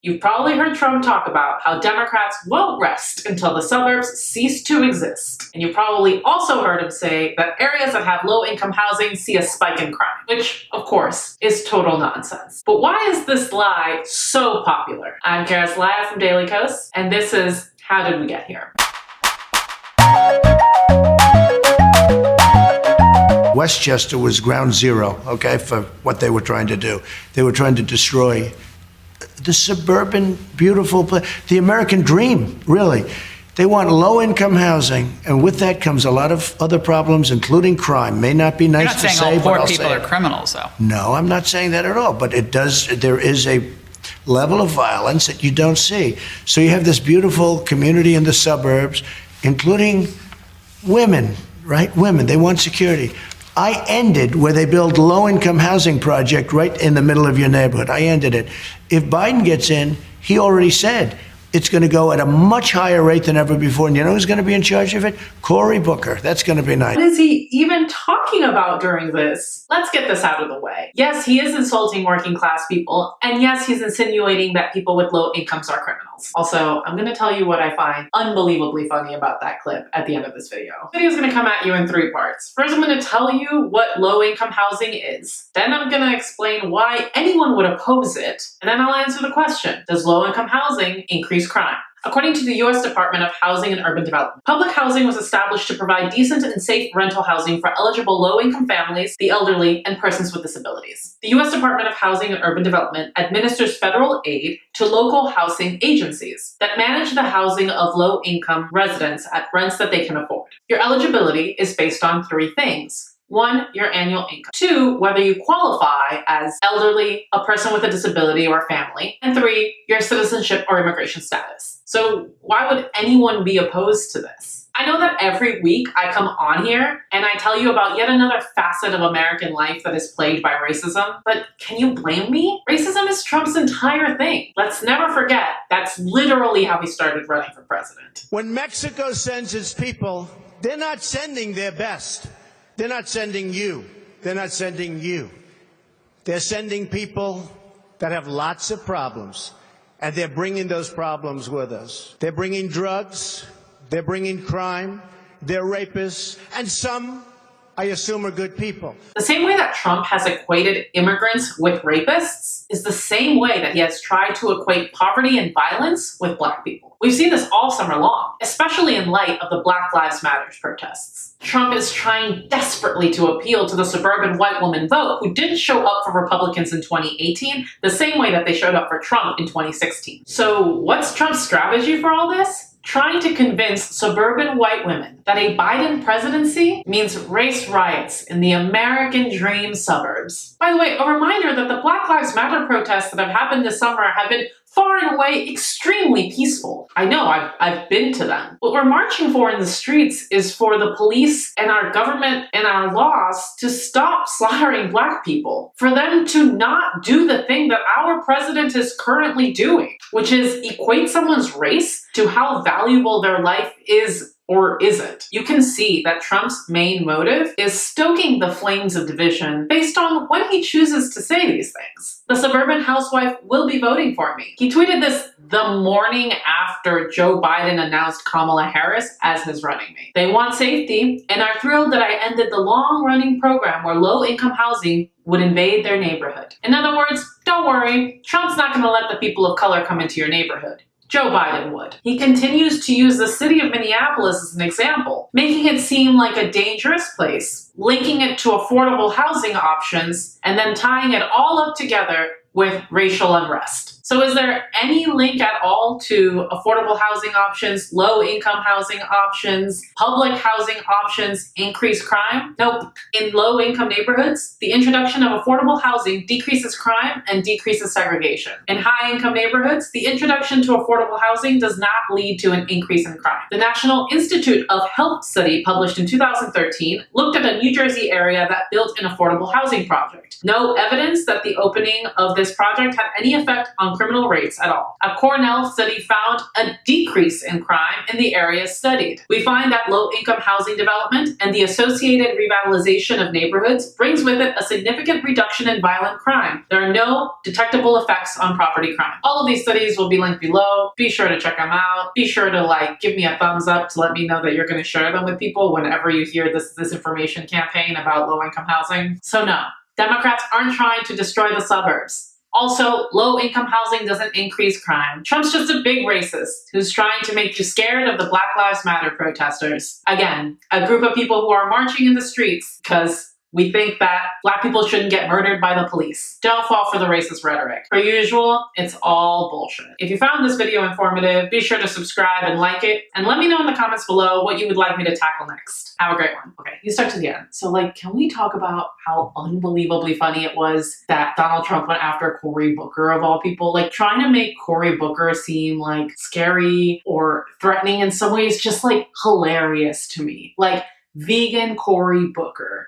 You've probably heard Trump talk about how Democrats won't rest until the suburbs cease to exist. And you've probably also heard him say that areas that have low-income housing see a spike in crime, which, of course, is total nonsense. But why is this lie so popular? I'm Karis Laya from Daily Kos, and this is How Did We Get Here? Westchester was ground zero, okay, for what they were trying to do. They were trying to destroy the suburban, beautiful place, the American dream, really. They want low-income housing, and with that comes a lot of other problems, including crime. May not be nice to say, You're not saying all but poor I'll people say are criminals, though. No, I'm not saying that at all, but it does. There is a level of violence that you don't see. So you have this beautiful community in the suburbs, including women, right? Women, they want security. I ended where they build low-income housing project right in the middle of your neighborhood. I ended it. If Biden gets in, he already said it's going to go at a much higher rate than ever before. And you know who's going to be in charge of it? Cory Booker. That's going to be nice. What is he even talking about during this? Let's get this out of the way. Yes, he is insulting working class people. And yes, he's insinuating that people with low incomes are criminals. Also, I'm going to tell you what I find unbelievably funny about that clip at the end of this video. The video is going to come at you in 3 parts. First, I'm going to tell you what low income housing is. Then I'm going to explain why anyone would oppose it. And then I'll answer the question, does low income housing increase crime? According to the U.S. Department of Housing and Urban Development, public housing was established to provide decent and safe rental housing for eligible low-income families, the elderly, and persons with disabilities. The U.S. Department of Housing and Urban Development administers federal aid to local housing agencies that manage the housing of low-income residents at rents that they can afford. Your eligibility is based on 3 things. 1, your annual income. 2, whether you qualify as elderly, a person with a disability or family. And 3, your citizenship or immigration status. So why would anyone be opposed to this? I know that every week I come on here and I tell you about yet another facet of American life that is plagued by racism, but can you blame me? Racism is Trump's entire thing. Let's never forget, that's literally how he started running for president. When Mexico sends its people, they're not sending their best. They're not sending you. They're not sending you. They're sending people that have lots of problems, and they're bringing those problems with us. They're bringing drugs. They're bringing crime. They're rapists. And some, I assume, are good people. The same way that Trump has equated immigrants with rapists is the same way that he has tried to equate poverty and violence with Black people. We've seen this all summer long, especially in light of the Black Lives Matter protests. Trump is trying desperately to appeal to the suburban white woman vote who didn't show up for Republicans in 2018 the same way that they showed up for Trump in 2016. So what's Trump's strategy for all this? Trying to convince suburban white women that a Biden presidency means race riots in the American dream suburbs. By the way, a reminder that the Black Lives Matter protests that have happened this summer have been far and away extremely peaceful. I know, I've been to them. What we're marching for in the streets is for the police and our government and our laws to stop slaughtering Black people. For them to not do the thing that our president is currently doing, which is equate someone's race to how valuable their life is or isn't. You can see that Trump's main motive is stoking the flames of division based on when he chooses to say these things. The suburban housewife will be voting for me. He tweeted this the morning after Joe Biden announced Kamala Harris as his running mate. They want safety and are thrilled that I ended the long-running program where low-income housing would invade their neighborhood. In other words, don't worry, Trump's not going to let the people of color come into your neighborhood. Joe Biden would. He continues to use the city of Minneapolis as an example, making it seem like a dangerous place, linking it to affordable housing options, and then tying it all up together with racial unrest. So is there any link at all to affordable housing options, low-income housing options, public housing options, increased crime? Nope. In low-income neighborhoods, the introduction of affordable housing decreases crime and decreases segregation. In high-income neighborhoods, the introduction to affordable housing does not lead to an increase in crime. The National Institute of Health study published in 2013 looked at a New Jersey area that built an affordable housing project. No evidence that the opening of this project had any effect on criminal rates at all. A Cornell study found a decrease in crime in the areas studied. We find that low-income housing development and the associated revitalization of neighborhoods brings with it a significant reduction in violent crime. There are no detectable effects on property crime. All of these studies will be linked below. Be sure to check them out. Be sure to give me a thumbs up to let me know that you're going to share them with people whenever you hear this disinformation campaign about low-income housing. So no, Democrats aren't trying to destroy the suburbs. Also, low-income housing doesn't increase crime. Trump's just a big racist who's trying to make you scared of the Black Lives Matter protesters. Again, a group of people who are marching in the streets because we think that Black people shouldn't get murdered by the police. Don't fall for the racist rhetoric. Per usual, it's all bullshit. If you found this video informative, be sure to subscribe and like it, and let me know in the comments below what you would like me to tackle next. Have a great one. Okay, you start to the end. So can we talk about how unbelievably funny it was that Donald Trump went after Cory Booker of all people? Trying to make Cory Booker seem scary or threatening in some ways, just hilarious to me. Vegan Cory Booker.